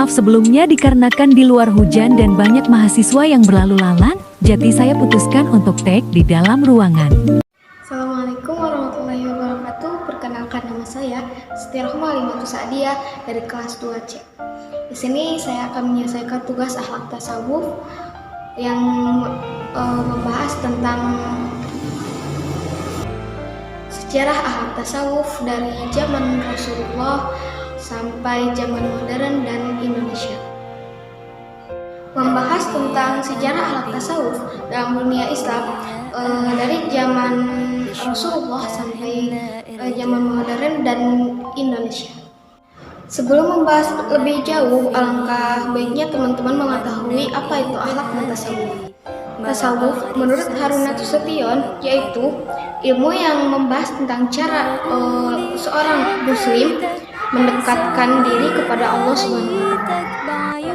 maaf sebelumnya dikarenakan di luar hujan dan banyak mahasiswa yang berlalu lalang, jadi saya putuskan untuk tag di dalam ruangan. Assalamualaikum warahmatullahi wabarakatuh. Perkenalkan nama saya Siti Rohmah Halimatu Sa'diyah dari kelas 2C. Di sini saya akan menyelesaikan tugas akhlak tasawuf yang membahas tentang sejarah akhlak tasawuf dari zaman Rasulullah sampai zaman modern dan Indonesia. Membahas tentang sejarah akhlak tasawuf dalam dunia Islam dari zaman Rasulullah sampai zaman modern dan Indonesia. Sebelum membahas lebih jauh, alangkah baiknya teman-teman mengetahui apa itu akhlak dan tasawuf. Tasawuf menurut Harun Nasution yaitu ilmu yang membahas tentang cara seorang muslim mendekatkan diri kepada Allah SWT.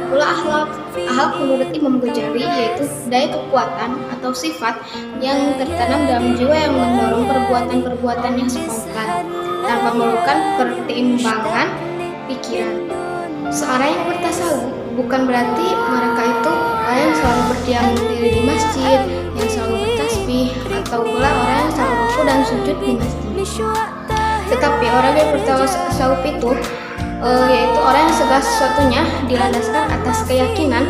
Pula akhlak menurut Imam Ghazali yaitu daya kekuatan atau sifat yang tertanam dalam jiwa yang mendorong perbuatan-perbuatan yang spontan tanpa memerlukan pertimbangan pikiran. Seorang yang bertasawuf bukan berarti mereka itu orang yang selalu berdiam diri di masjid, yang selalu bertasbih, atau pula orang yang selalu ruku dan sujud di masjid. Tetapi orang yang bertasawuf itu yaitu orang yang segala sesuatunya dilandaskan atas keyakinan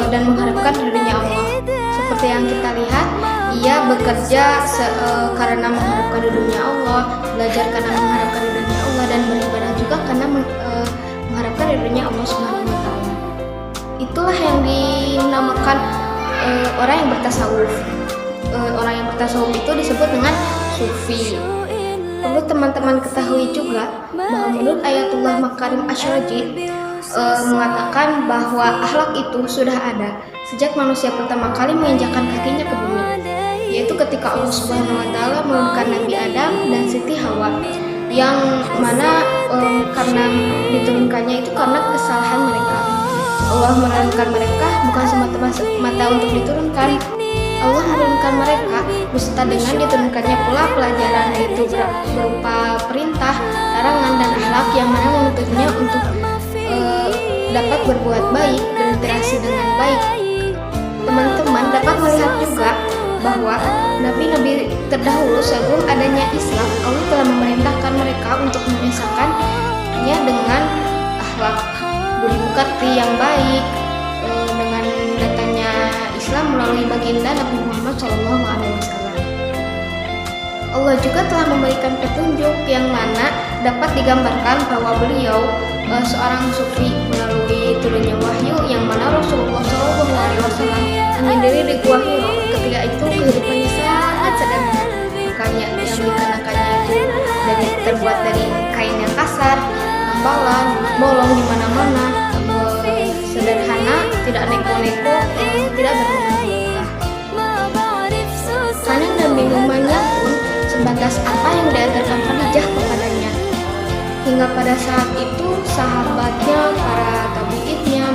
dan mengharapkan ridhonya Allah. Seperti yang kita lihat, ia bekerja karena mengharapkan ridhonya Allah, belajar karena mengharapkan ridhonya Allah, dan beribadah juga karena mengharapkan ridhonya Allah Subhanahu wa Ta'ala. Itulah yang dinamakan orang yang bertasawuf. Orang yang bertasawuf itu disebut dengan sufi. Perlu teman-teman ketahui juga bahwa menurut Ayatullah Makarim Asy'ari mengatakan bahwa akhlak itu sudah ada sejak manusia pertama kali menginjakkan kakinya ke bumi, yaitu ketika Allah Subhanahu wa Ta'ala menurunkan Nabi Adam dan Siti Hawa, yang mana karena diturunkannya itu karena kesalahan mereka. Allah menurunkan mereka bukan semata-mata untuk diturunkan. Allah menurunkan mereka beserta dengan diturunkannya pula pelajaran, yaitu berupa perintah, larangan, dan akhlak yang mana menuntutnya untuk dapat berbuat baik, berinteraksi dengan baik. Teman-teman dapat melihat juga bahwa nabi-nabi terdahulu sebelum adanya Islam, Allah telah memerintahkan mereka untuk memisahkannya dengan akhlak budi pekerti yang baik. Dengan datangnya Islam melalui baginda Nabi Muhammad SAW, Allah juga telah memberikan petunjuk yang mana dapat digambarkan bahwa beliau seorang sufi melalui turunnya wahyu, yang mana Rasulullah SAW menyendiri di Gua Hiro. Ketika itu kehidupannya sangat sederhana, makanya yang dikenakannya itu terbuat dari kain yang kasar, tambalan, bolong di mana-mana, sederhana, tidak neko-neko, tidak bermegah. Makanan dan minumannya pun sebatas apa yang diajarkan Khadijah kepadanya. Hingga pada saat itu sahabatnya, para tabi'innya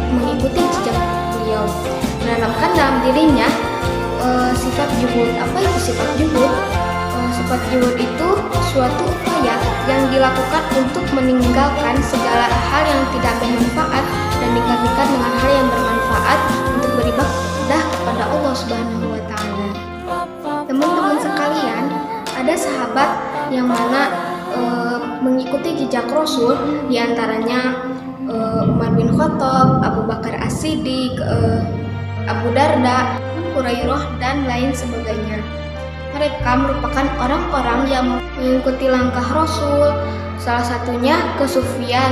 mengikuti jejak beliau, menanamkan dalam dirinya sifat juhud. Apa itu sifat juhud? Sifat juhud itu suatu upaya yang dilakukan untuk meninggalkan segala hal yang tidak bermanfaat dan digantikan dengan hal yang bermanfaat untuk beribadah kepada Allah Subhanahu wa Ta'ala. Teman-teman sekalian, ada sahabat yang mana mengikuti jejak Rasul, diantaranya Umar bin Khattab, Abu Bakar As-Siddiq, Abu Darda, Hurairah, dan lain sebagainya. Mereka merupakan orang-orang yang mengikuti langkah Rasul, salah satunya kesufian.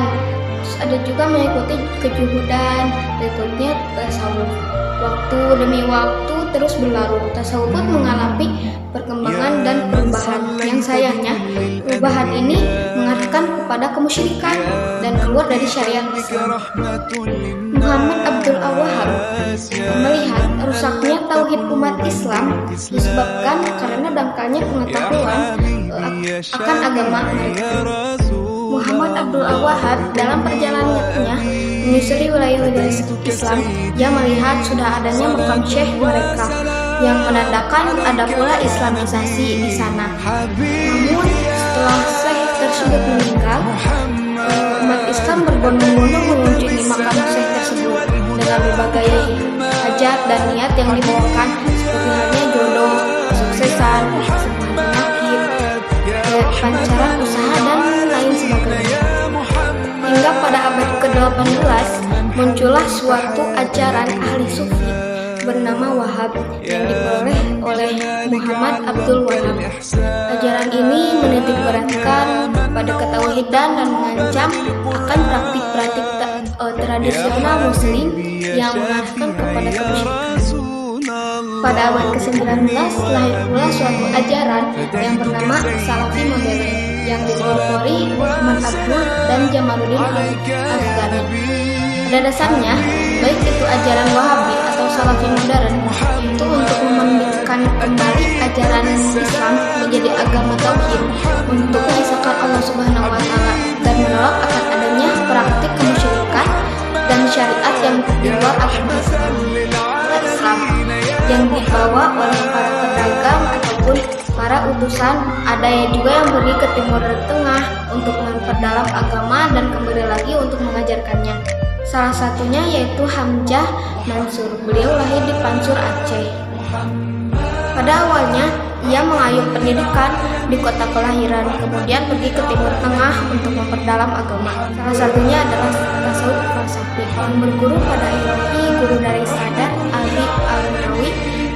Terus ada juga mengikuti kejuhudan, berikutnya tasawuf. Waktu demi waktu terus berlalu, tasawuf pun mengalami perkembangan dan perubahan. Yang sayangnya, perubahan ini mengarahkan kepada kemusyrikan dan keluar dari syariat Islam. Muhammad Abdul Wahab melihat rusaknya tauhid umat Islam disebabkan karena dangkalnya pengetahuan akan agama mereka. Muhammad Abdul Wahab dalam perjalanannya menyusuri wilayah-wilayah Islam, ia melihat sudah adanya makam syekh mereka yang menandakan ada pula Islamisasi di sana. Namun setelah syekh tersebut meninggal, umat Islam berbondong-bondong mengunjungi makam syekh tersebut dengan berbagai hajat dan niat yang dibawakan, seperti halnya jodoh, kesuksesan, kesembuhan penyakit, kelancaran usaha, dan lain sebagainya. Hingga pada abad ke-18 muncullah suatu ajaran ahli sufi bernama Wahhab yang diperoleh oleh Muhammad Abdul Wahhab. Ajaran ini menitik beratkan pada ketauhidan dan mengancam akan praktik-praktik tradisional muslim yang mengarahkan kepada kemusyrikan. Pada abad ke-19 lahir pula suatu ajaran yang bernama Salafi modern yang dipelopori Muhammad Abdul dan Jamaluddin Al-Afghani. Pada dasarnya, baik itu ajaran Wahabi atau Salafi modern, itu untuk membangkitkan kembali ajaran Islam menjadi agama tauhid untuk mengisahkan Allah Subhanahu wa taala dan menolak akan adanya praktik kemusyrikan dan syariat yang di luar agama Islam yang dibawa oleh para pedagang ataupun para utusan. Ada juga yang pergi ke Timur Tengah untuk memperdalam agama dan kembali lagi untuk mengajarkannya. Salah satunya yaitu Hamzah Mansur. Beliau lahir di Pansur, Aceh. Pada awalnya ia mengayuh pendidikan di kota kelahiran, kemudian pergi ke Timur Tengah untuk memperdalam agama. Salah satunya adalah tasawuf falsafi yang berguru pada Ilahi, guru dari Sadar Ali Al-Nawawi,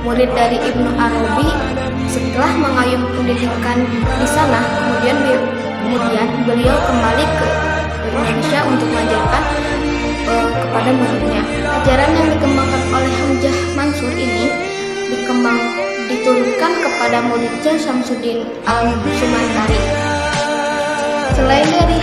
murid dari Ibnu Arabi. Setelah mengayuh pendidikan di sana, kemudian beliau kembali ke Indonesia untuk mengajarkan kepada muridnya. Ajaran yang dikembangkan oleh Hamzah Mansur ini diturunkan kepada muridnya Syamsuddin Al-Sumantari. Selain dari